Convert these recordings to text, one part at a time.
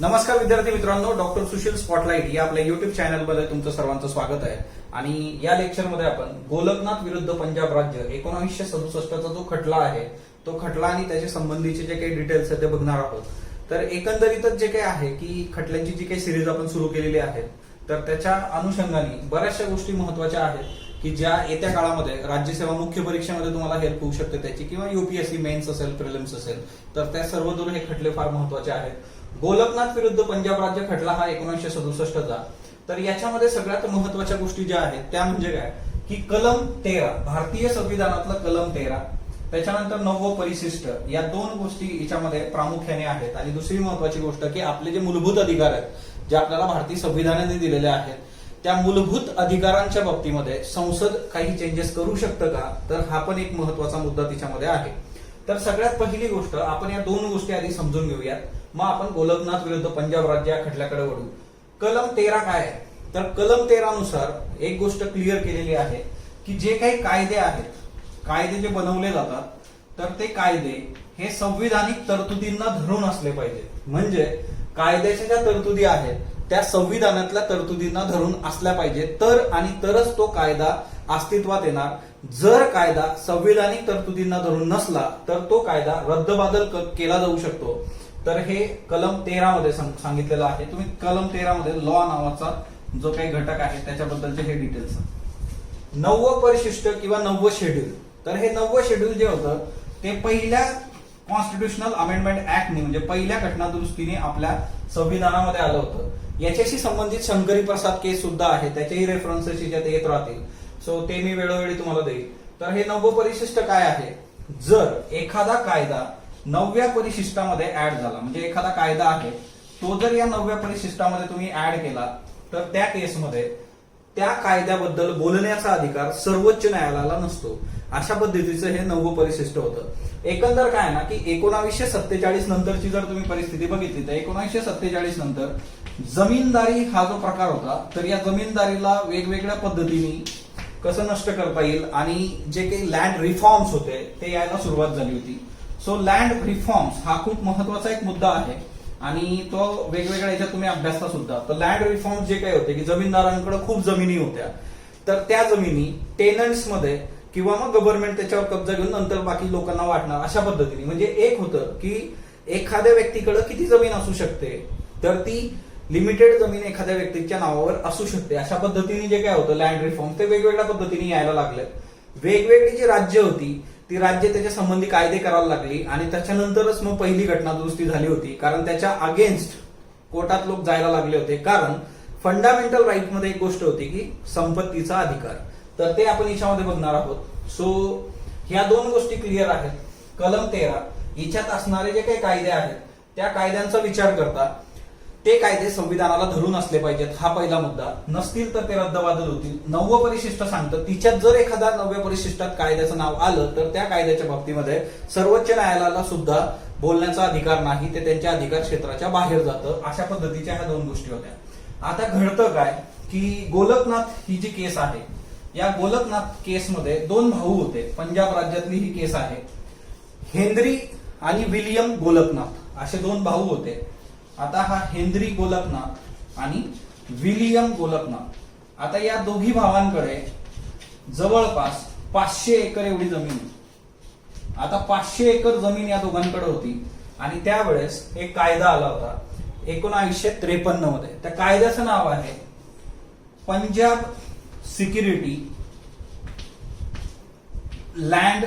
नमस्कार विद्यार्थी मित्रांनो, डॉक्टर सुशील स्पॉटलाइट या आपल्या युट्यूब चॅनलमध्ये तुमचं सर्वांचं स्वागत आहे. आणि या लेक्चरमध्ये आपण गोलकनाथ विरुद्ध पंजाब राज्य 1967चा जो खटला आहे तो खटला आणि त्याच्या संबंधीचे जे काही डिटेल्स आहेत ते बघणार आहोत. तर एकंदरीतच जे काही आहे की खटल्यांची जी काही सिरीज आपण सुरू केलेली आहे तर त्याच्या अनुषंगाने बऱ्याचशा गोष्टी महत्वाच्या आहेत की ज्या येत्या काळामध्ये राज्यसेवा मुख्य परीक्षेमध्ये तुम्हाला हेल्प होऊ शकते त्याची, किंवा युपीएससी मेन्स असेल, प्रिलिम्स असेल, तर त्या सर्व दूर हे खटले फार महत्वाचे आहेत. गोलकनाथ विरुद्ध पंजाब राज्य खटला हा 1967चा. तर याच्यामध्ये सगळ्यात महत्वाच्या गोष्टी ज्या आहेत त्या म्हणजे काय की कलम 13, भारतीय संविधानातलं कलम 13, त्याच्यानंतर 9व परिशिष्ट, या दोन गोष्टी याच्यामध्ये प्रामुख्याने आहेत. आणि दुसरी महत्वाची गोष्ट की आपले जे मूलभूत अधिकार आहेत जे आपल्याला भारतीय संविधानाने दिलेले आहेत त्या मूलभूत अधिकारांच्या बाबतीमध्ये संसद काही चेंजेस करू शकतं का, तर हा पण एक महत्वाचा मुद्दा तिच्यामध्ये आहे. तर सगळ्यात पहिली गोष्ट आपण या दोन गोष्टी आधी समजून घेऊयात, मग आपण गोलकनाथ विरुद्ध पंजाब राज्य या खटल्याकडे वळू. कलम 13 काय आहे, तर कलम 13 नुसार एक गोष्ट क्लिअर केलेली आहे की जे काही कायदे आहेत, कायदे जे बनवले जातात तर ते कायदे हे संविधानिक तरतुदींना धरून असले पाहिजे. म्हणजे कायद्याच्या ज्या तरतुदी आहेत त्या संविधानातल्या तरतुदींना धरून असल्या पाहिजे, तर आणि तरच तो कायदा अस्तित्वात येणार. जर कायदा संविधानिक तरतुदींना धरून नसला तर तो कायदा रद्दबादल केला जाऊ शकतो. तर हे कलम 13 मध्ये सांगितलेलं आहे. तुम्ही कलम 13 मध्ये लॉ नावाचा जो काही घटक आहे त्याच्याबद्दलचे हे डिटेल्स. 9व परिशिष्ट किंवा 9व शेड्यूल, तर हे 9व शेड्यूल जे होतं ते पहिल्या कॉन्स्टिट्युशनल अमेंडमेंट ऍक्टने म्हणजे पहिल्या घटना दुरुस्तीने आपल्या संविधानामध्ये आलं होतं. याच्याशी संबंधित शंकरी प्रसाद केस सुद्धा आहे, त्याचेही रेफरन्सेस याच्यात येत राहतील, सो ते मी वेळोवेळी तुम्हाला देईल. तर हे 9व परिशिष्ट काय आहे, जर एखादा कायदा 9व्या परिशिष्टामध्ये ऍड झाला, म्हणजे एखादा कायदा आहे तो जर या 9व्या परिशिष्टामध्ये तुम्ही ऍड केला तर त्या केसमध्ये त्या कायद्याबद्दल बोलण्याचा अधिकार सर्वोच्च न्यायालयाला नसतो. अशा पद्धतीचं हे 9वं परिशिष्ट होतं. एकंदर काय ना की 1947 नंतरची जर तुम्ही परिस्थिती बघितली तर 1947 नंतर जमीनदारी हा जो प्रकार होता तर या जमीनदारीला वेगवेगळ्या पद्धतीने कसं नष्ट करता येईल आणि जे काही लँड रिफॉर्म्स होते ते यायला सुरुवात झाली होती. सो लँड रिफॉर्म्स हा खूप महत्वाचा एक मुद्दा आहे आणि तो वेगवेगळ्या याच्यात तुम्ही अभ्यासला सुद्धा. तर लँड रिफॉर्म्स जे काही होते की जमीनदारांकडे खूप जमिनी होत्या तर त्या जमिनी टेनंट्स मध्ये किंवा मग गव्हर्नमेंट त्याच्यावर कब्जा घेऊन नंतर बाकी लोकांना वाटणार अशा पद्धतीने. म्हणजे एक होतं की एखाद्या व्यक्तीकडे किती जमीन असू शकते, तर ती लिमिटेड जमीन एखाद्या व्यक्तीच्या नावावर असू शकते. अशा पद्धतीने जे काय होतं लँड रिफॉर्म ते वेगवेगळ्या पद्धतीने यायला लागले. वेगवेगळी जी राज्य होती ती राज्य त्याच्या संबंधी कायदे करायला लागली आणि त्याच्यानंतरच मग पहिली घटना दुरुस्ती झाली होती, कारण त्याच्या अगेन्स्ट कोर्टात लोक जायला लागले होते. कारण फंडामेंटल राईट मध्ये एक गोष्ट होती की संपत्तीचा अधिकार, तर ते आपण याच्यामध्ये बघणार आहोत. सो ह्या दोन गोष्टी क्लिअर आहेत. कलम 13 याच्यात असणारे जे काही कायदे आहेत त्या कायद्यांचा विचार करता ते कायदे संविधानाला धरून असले पाहिजेत, हा पहिला मुद्दा. नसतील तर ते रद्दबादल होतील. 9वं परिशिष्ट सांगतं तिच्यात जर एखादा 9व्या परिशिष्टात कायद्याचं नाव आलं तर त्या कायद्याच्या बाबतीमध्ये सर्वोच्च न्यायालयाला सुद्धा बोलण्याचा अधिकार नाही, ते त्यांच्या अधिकार क्षेत्राच्या बाहेर जातं. अशा पद्धतीच्या ह्या दोन गोष्टी होत्या. आता घडतं काय की गोलकनाथ ही जी केस आहे या गोलकनाथ केसमध्ये दोन भाऊ होते. पंजाब राज्यातली ही केस आहे. हेनरी आणि विलियम गोलकनाथ असे दोन भाऊ होते. आता हा हेनरी गोलकनाथ आणि विलियम गोलकनाथ, आता या दोघी भावांकडे जवळपास 500 एकर एवढी जमीन. आता 500 एकर जमीन या दोघांकडे होती आणि त्यावेळेस एक कायदा आला होता 1953 मध्ये. त्या कायद्याचं नाव आहे Punjab security land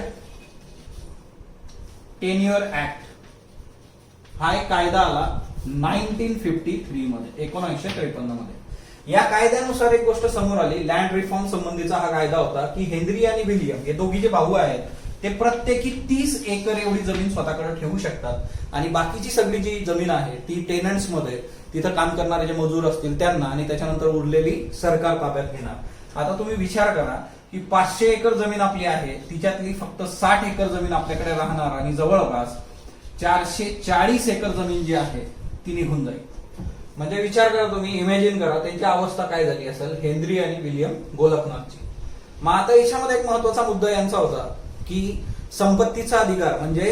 tenure act. हा एक कायदा आला 1953 मध्ये, 1953 मध्ये. या कायद्यानुसार एक गोष्ट समोर आली, लँड रिफॉर्म संबंधीचा हा कायदा होता की हेनरी आणि विलियम हे दोघी जे भाऊ आहेत ते प्रत्येकी 30 एकर एवढी जमीन स्वतःकडे ठेवू शकतात आणि बाकीची सगळी जी जमीन आहे ती टेनंट्स मध्ये, तिथं काम करणारे जे मजूर असतील त्यांना, आणि त्याच्यानंतर उरलेली सरकार ताब्यात घेणार. आता तुम्ही विचार करा की 500 एकर जमीन आपली आहे, तिच्यातली फक्त 60 एकर जमीन आपल्याकडे राहणार आणि जवळपास 440 एकर जमीन जी आहे ती निघून जाईल. म्हणजे विचार करा तुम्ही, इमॅजिन करा त्यांची अवस्था काय झाली असेल हेनरी आणि विलियम गोलकनाथची. मग आता याच्यामध्ये एक महत्वाचा मुद्दा यांचा होता की संपत्तीचा अधिकार म्हणजे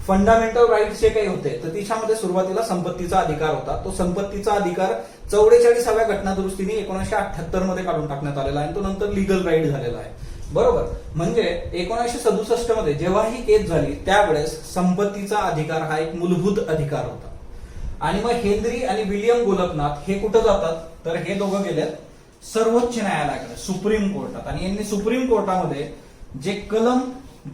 फंडामेंटल राईट्स जे काही होते तर तिच्यामध्ये सुरुवातीला संपत्तीचा अधिकार होता. तो संपत्तीचा अधिकार 44व्या घटना दुरुस्तीने 1978 मध्ये काढून टाकण्यात आलेला आहे. तो नंतर लिगल राईट झालेला आहे. बरोबर. म्हणजे 1967 मध्ये जेव्हा ही केस झाली त्यावेळेस संपत्तीचा अधिकार हा एक मूलभूत अधिकार होता. आणि मग हेनरी आणि विलियम गोलकनाथ हे कुठं जातात तर हे दोघं गेलेत सर्वोच्च न्यायालयाकडे, सुप्रीम कोर्टात. आणि यांनी सुप्रीम कोर्टामध्ये जे कलम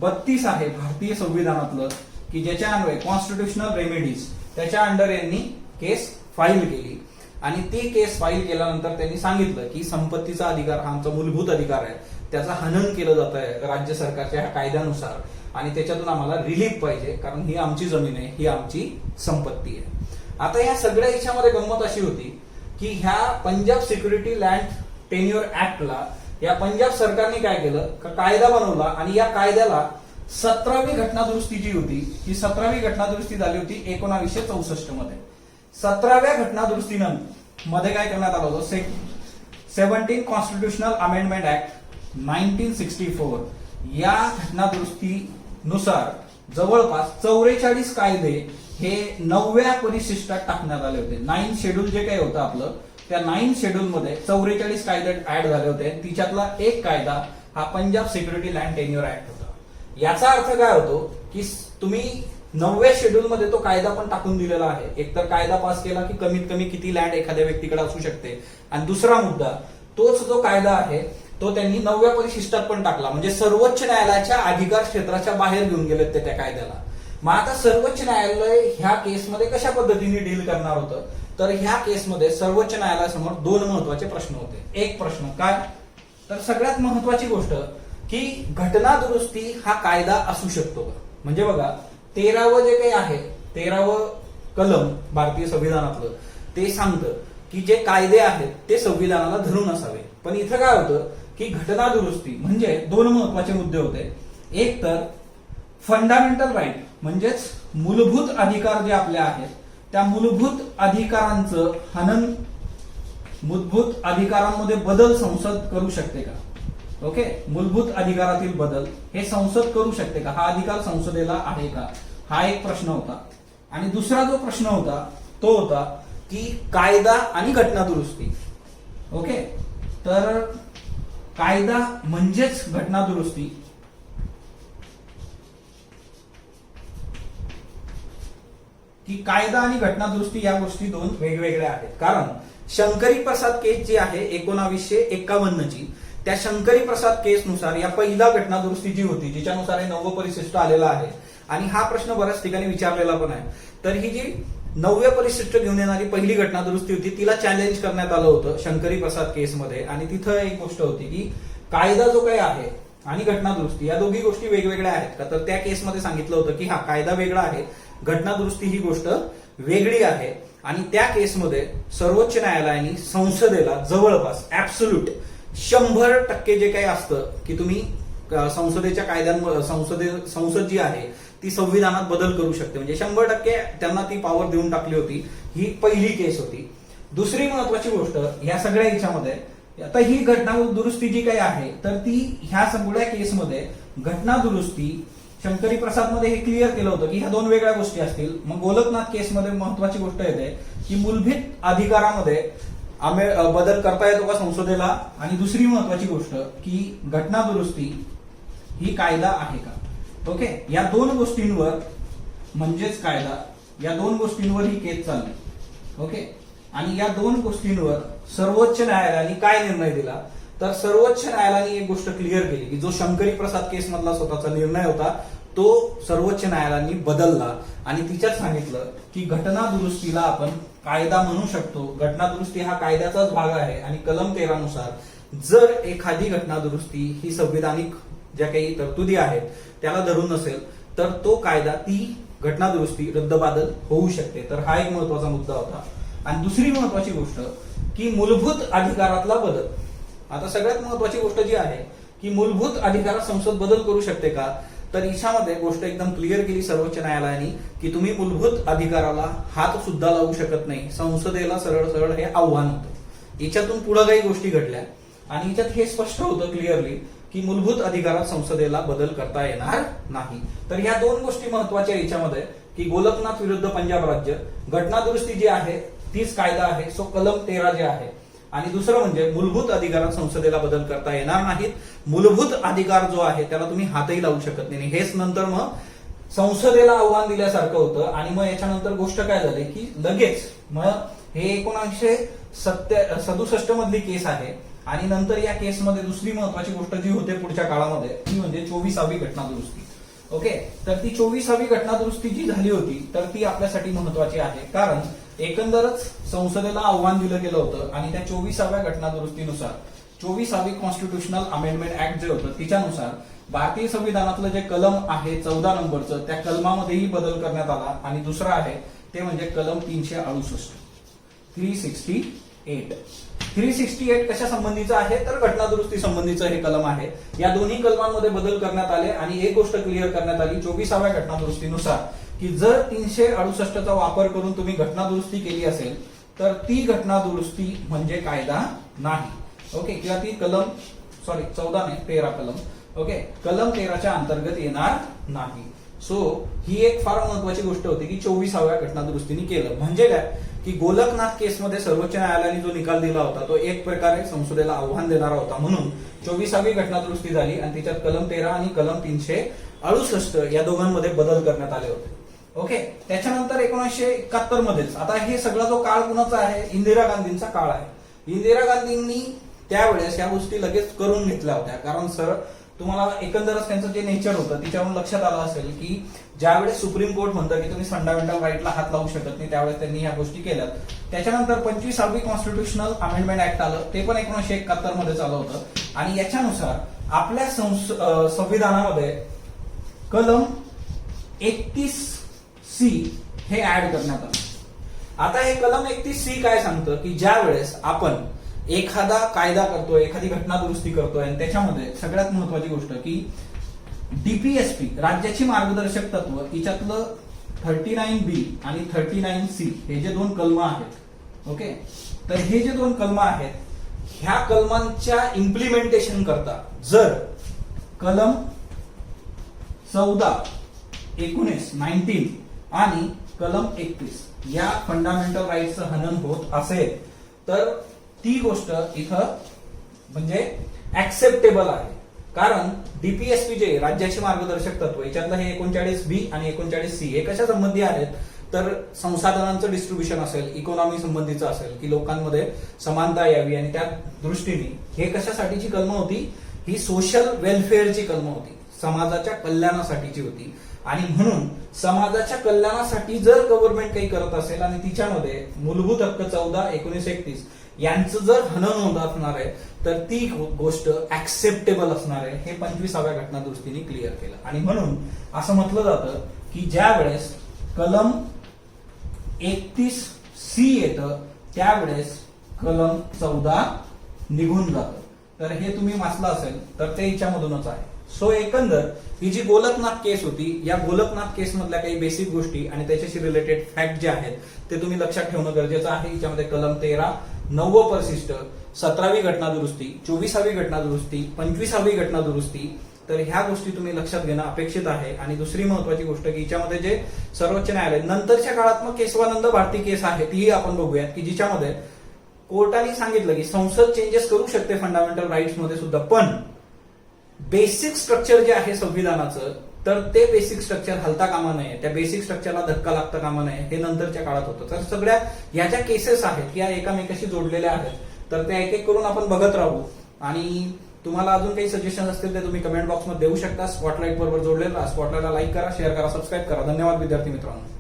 32 आहे भारतीय संविधानातलं की ज्याच्या अन्वये कॉन्स्टिट्युशनल रेमेडीज त्याच्या अंडर यांनी केस फाईल केली. आणि ती केस फाईल केल्यानंतर त्यांनी सांगितलं की संपत्तीचा अधिकार हा आमचा मूलभूत अधिकार आहे, त्याचं हनन केलं जात आहे राज्य सरकारच्या ह्या कायद्यानुसार आणि त्याच्यातून आम्हाला रिलीफ पाहिजे कारण ही आमची जमीन आहे, ही आमची संपत्ती आहे. आता या सगळ्या याच्यामध्ये गंमत अशी होती की ह्या पंजाब सिक्युरिटी लँड टेन्युअर ऍक्टला या पंजाब सरकारने काय केलं कायदा बनवला आणि या कायद्याला 17वी घटना दुरुस्ती जी होती ही 17वी घटना दुरुस्ती झाली होती 1964 मध्ये. 17व्या घटना दुरुस्तीमध्ये काय करण्यात आलं होतं 17 कॉन्स्टिट्युशनल अमेंडमेंट ऍक्ट 1964 या घटना दुरुस्तीनुसार जवळपास 44 कायदे हे 9व्या परिशिष्टात टाकण्यात आले होते. 9 शेड्यूल जे काही होतं आपलं त्या 9 शेड्यूल मध्ये 44 कायदे ऍड झाले होते. तिच्यातला एक कायदा हा Punjab security land tenure act होता. याचा अर्थ काय होतो की तुम्ही 9व्या शेड्यूल मध्ये तो कायदा पण टाकून दिलेला आहे. एकतर कायदा पास केला की कमीत कमी किती लँड एखाद्या व्यक्तीकडे असू शकते आणि दुसरा मुद्दा तोच जो कायदा आहे तो त्यांनी 9व्या परिशिष्टात पण टाकला. म्हणजे सर्वोच्च न्यायालयाच्या अधिकार क्षेत्राच्या बाहेर घेऊन गेलेत ते त्या कायद्याला. मग आता सर्वोच्च न्यायालय ह्या केसमध्ये कशा पद्धतीने डील करणार होतं तर ह्या केसमध्ये सर्वोच्च न्यायालयासमोर 2 महत्वाचे प्रश्न होते. एक प्रश्न काय तर सगळ्यात महत्वाची गोष्ट की घटना दुरुस्ती हा कायदा असू शकतो का. म्हणजे बघा 13वं जे काही आहे 13वं कलम भारतीय संविधानातलं ते सांगतं की जे कायदे आहेत ते संविधानाला धरून असावे. पण इथं काय होतं की घटना दुरुस्ती म्हणजे 2 महत्वाचे मुद्दे होते. एक तर फंडामेंटल राईट म्हणजेच मूलभूत अधिकार जे आपले आहेत त्या मूलभूत अधिकारांचं हनन, मूलभूत अधिकारांमध्ये बदल संसद करू शकते का. ओके. मूलभूत अधिकारातील बदल हे संसद करू शकते का, हा अधिकार संसदेला आहे का, हा एक प्रश्न होता. आणि दुसरा जो प्रश्न होता तो होता की कायदा आणि घटना दुरुस्ती. ओके. तर कायदा म्हणजेच घटना दुरुस्ती की कायदा आणि घटना दुरुस्ती या गोष्टी 2 वेगवेगळ्या आहेत. कारण शंकरी प्रसाद केस जी आहे 1951 ची त्या शंकरी प्रसाद केसनुसार या पहिला घटना दुरुस्ती जी होती जिच्यानुसार हे 9वं परिशिष्ट आलेलं आहे आणि हा प्रश्न बऱ्याच ठिकाणी विचारलेला पण आहे. तर ही जी 9व्या परिशिष्ट घेऊन येणारी पहिली घटना दुरुस्ती होती तिला चॅलेंज करण्यात आलं होतं शंकरी प्रसाद केसमध्ये. आणि तिथं एक गोष्ट होती की कायदा जो काही आहे आणि घटना दुरुस्ती या दोघी गोष्टी वेगवेगळ्या आहेत का. तर त्या केसमध्ये सांगितलं होतं की हा कायदा वेगळा आहे, घटना दुरुस्ती ही गोष्ट वेगळी आहे. आणि त्या केसमध्ये सर्वोच्च न्यायालयाने संसदेला जवळपास ऍब्सोल्यूट 100% जे काही असतं की तुम्ही संसदेच्या कायद्यांमध्ये संसद जी आहे ती संविधानात बदल करू शकते म्हणजे 100% त्यांना ती पॉवर देऊन टाकली होती. ही पहिली केस होती. दुसरी महत्वाची गोष्ट ह्या सगळ्या याच्यामध्ये आता ही घटना दुरुस्ती जी काही आहे तर ती ह्या सगळ्या केसमध्ये घटना दुरुस्ती शंकरी प्रसाद मध्ये हे क्लिअर केलं होतं की ह्या 2 वेगळ्या गोष्टी असतील. मग गोलकनाथ केसमध्ये महत्वाची गोष्ट येते की मूलभूत अधिकारामध्ये बदल करता येतो का संसदेला. आणि दुसरी महत्वाची गोष्ट की घटना दुरुस्ती ही कायदा आहे का. ओके. या 2 गोष्टींवर म्हणजेच कायदा या 2 गोष्टींवर ही केस चालली. ओके. आणि या 2 गोष्टींवर सर्वोच्च न्यायालयाने काय निर्णय दिला तर सर्वोच्च न्यायालयाने एक गोष्ट क्लिअर केली की जो शंकरी प्रसाद केस मधला स्वतःचा निर्णय होता तो सर्वोच्च न्यायालयाने बदलला आणि तिच्यात सांगितलं की घटना दुरुस्तीला आपण कायदा म्हणू शकतो. घटना दुरुस्ती हा कायद्याचाच भाग आहे आणि कलम 13 नुसार जर एखादी घटना दुरुस्ती ही संविधानिक ज्या काही तरतुदी आहेत त्याला धरून नसेल तर तो कायदा ती घटना दुरुस्ती रद्दबादल होऊ शकते. तर हा एक महत्वाचा मुद्दा होता. आणि दुसरी महत्वाची गोष्ट की मूलभूत अधिकारातला बदल. आता सगळ्यात महत्वाची गोष्ट जी आहे की मूलभूत अधिकारात संसद बदल करू शकते का तर ईशामध्ये गोष्ट एकदम क्लिअर केली सर्वोच्च न्यायालयाने की तुम्ही मूलभूत अधिकाराला हात सुद्धा लावू शकत नाही. संसदेला सरळ सरळ हे आव्हान होतं. याच्यातून पुढे काही गोष्टी घडल्या आणि याच्यात हे स्पष्ट होतं क्लिअरली की मूलभूत अधिकारात संसदेला बदल करता येणार नाही. तर ह्या दोन गोष्टी महत्वाच्या याच्यामध्ये, की गोलकनाथ विरुद्ध पंजाब राज्य घटना दुरुस्ती जी आहे तीच कायदा आहे, सो कलम 13 जे आहे. आणि दुसरं म्हणजे मूलभूत अधिकारात संसदेला बदल करता येणार नाहीत. मूलभूत अधिकार जो आहे त्याला तुम्ही हातही लावू शकत नाही. हेच नंतर मग संसदेला आव्हान दिल्यासारखं होतं. आणि मग याच्यानंतर गोष्ट काय झाली की लगेच मग हे 1967 मधली केस आहे. आणि नंतर या केसमध्ये दुसरी महत्वाची गोष्ट जी होते पुढच्या काळामध्ये ती म्हणजे 24वी घटना दुरुस्ती. ओके, तर ती 24वी घटना दुरुस्ती जी झाली होती तर ती आपल्यासाठी महत्वाची आहे, कारण एकंदरच संसदेला आव्हान दिलं गेलं होतं आणि त्या 24व्या घटना दुरुस्तीनुसार 24वी कॉन्स्टिट्युशनल अमेंडमेंट ऍक्ट जे होतं तिच्यानुसार भारतीय संविधानातलं जे कलम आहे 14 नंबरचं त्या कलमामध्येही बदल करण्यात आला. आणि दुसरं आहे ते म्हणजे कलम 368 कशा संबंधीचं आहे तर घटना दुरुस्ती संबंधीचं हे कलम आहे. या दोन्ही कलमांमध्ये बदल करण्यात आले आणि एक गोष्ट क्लिअर करण्यात आली 24व्या घटना दुरुस्तीनुसार की जर 368चा वापर करून तुम्ही घटना दुरुस्ती केली असेल तर ती घटना दुरुस्ती म्हणजे कायदा नाही. ओके, किंवा ती कलम 14 नाही 13 कलम. ओके, कलम 13च्या अंतर्गत येणार नाही. सो ही एक फार महत्वाची गोष्ट होती की 24व्या घटना दुरुस्तीने केलं. म्हणजे काय की गोलकनाथ केसमध्ये सर्वोच्च न्यायालयाने जो निकाल दिला होता तो एक प्रकारे संसदेला आव्हान देणारा होता, म्हणून 24वी घटना दुरुस्ती झाली आणि तिच्यात कलम 13 आणि कलम 368 या दोघांमध्ये बदल करण्यात आले होते. ओके, त्याच्यानंतर 1971 मध्येच आता हे सगळा जो काळ कुणाचा आहे, इंदिरा गांधींचा काळ आहे. इंदिरा गांधींनी त्यावेळेस या गोष्टी लगेच करून घेतल्या होत्या, कारण सर तुम्हाला एकंदरच त्यांचं जे नेचर होतं तिच्यावरून लक्षात आलं असेल की ज्यावेळेस सुप्रीम कोर्ट म्हणतं की तुम्ही फंडामेंटल राईटला हात लावू शकत नाही त्यावेळेस त्यांनी ह्या गोष्टी केल्यात. त्याच्यानंतर 25वी कॉन्स्टिट्युशनल अमेंडमेंट ऍक्ट आलं, ते पण 1971 मध्ये चालू होतं. आणि याच्यानुसार आपल्या संविधानामध्ये कलम 31C हे ऍड करण्यात आलं. आता हे कलम 31C काय सांगतं की ज्या वेळेस आपण एखादा कायदा करतोय, एखादी घटना दुरुस्ती करतोय आणि त्याच्यामध्ये सगळ्यात महत्वाची गोष्ट की डीपीएसपी राज्याची मार्गदर्शक तत्व याच्यातलं 39B आणि 39C हे जे दोन कलम आहेत. ओके, तर हे जे दोन कलम आहेत ह्या कलमांच्या इम्प्लिमेंटेशन करता जर कलम 14, 19 आणि कलम 31 या फंडामेंटल राईट्सचं हनन होत असेल तर ती गोष्ट इथं म्हणजे ऍक्सेप्टेबल आहे. कारण डीपीएसपी जे राज्याची मार्गदर्शक तत्व याच्यातलं हे 39B आणि 39C हे कशा संबंधी आहेत तर संसाधनांचं डिस्ट्रीब्युशन असेल, इकॉनॉमी संबंधीचं असेल की लोकांमध्ये समानता यावी आणि त्या दृष्टीने हे कशासाठीची कलम होती, ही सोशल वेलफेअरची कलम होती, समाजाच्या कल्याणासाठीची होती. आणि म्हणून समाजाच्या कल्याणासाठी जर गव्हर्नमेंट काही करत असेल आणि तिच्यामध्ये मूलभूत हक्क 14, 19, 31 यांचं जर हनन होत असणार आहे तर ती गोष्ट ऍक्सेप्टेबल असणार आहे, हे 25व्या घटना दुरुस्तीने क्लिअर केलं. आणि म्हणून असं म्हटलं जातं की ज्या वेळेस कलम 31C येतं त्यावेळेस कलम 14 निघून जातं. तर हे तुम्ही वाचलं असेल तर ते हिच्यामधूनच आहे. सो एकंदर ही जी गोलकनाथ केस होती या गोलकनाथ केस मधल्या काही बेसिक गोष्टी आणि त्याच्याशी रिलेटेड फॅक्ट जे आहेत ते तुम्ही लक्षात ठेवणं गरजेचं आहे. याच्यामध्ये कलम 13, 9 परिशिष्ट, 17वी घटना दुरुस्ती, 24वी घटना दुरुस्ती, 25वी घटना दुरुस्ती, तर ह्या गोष्टी तुम्ही लक्षात घेणं अपेक्षित आहे. आणि दुसरी महत्वाची गोष्ट की याच्यामध्ये जे सर्वोच्च न्यायालय नंतरच्या काळात मग केशवानंद भारती केस आहे तीही आपण बघूयात की जिच्यामध्ये कोर्टाने सांगितलं की संसद चेंजेस करू शकते फंडामेंटल राईट्स मध्ये सुद्धा, पण बेसिक स्ट्रक्चर जे आहे संविधानाचं तर ते बेसिक स्ट्रक्चर हलता कामा नये, त्या बेसिक स्ट्रक्चरला धक्का लागता कामा नये, हे नंतरच्या काळात होतं. तर सगळ्या ह्या ज्या केसेस आहेत या एकामेकाशी जोडलेल्या आहेत, तर त्या एक एक करून आपण बघत राहू. आणि तुम्हाला अजून काही सजेशन असतील ते तुम्ही कमेंट बॉक्समध्ये देऊ शकता. स्पॉटलाइट बरोबर जोडलेला स्पॉटलाइटला लाईक करा, शेअर करा, सबस्क्राईब करा. धन्यवाद विद्यार्थी मित्रांनो.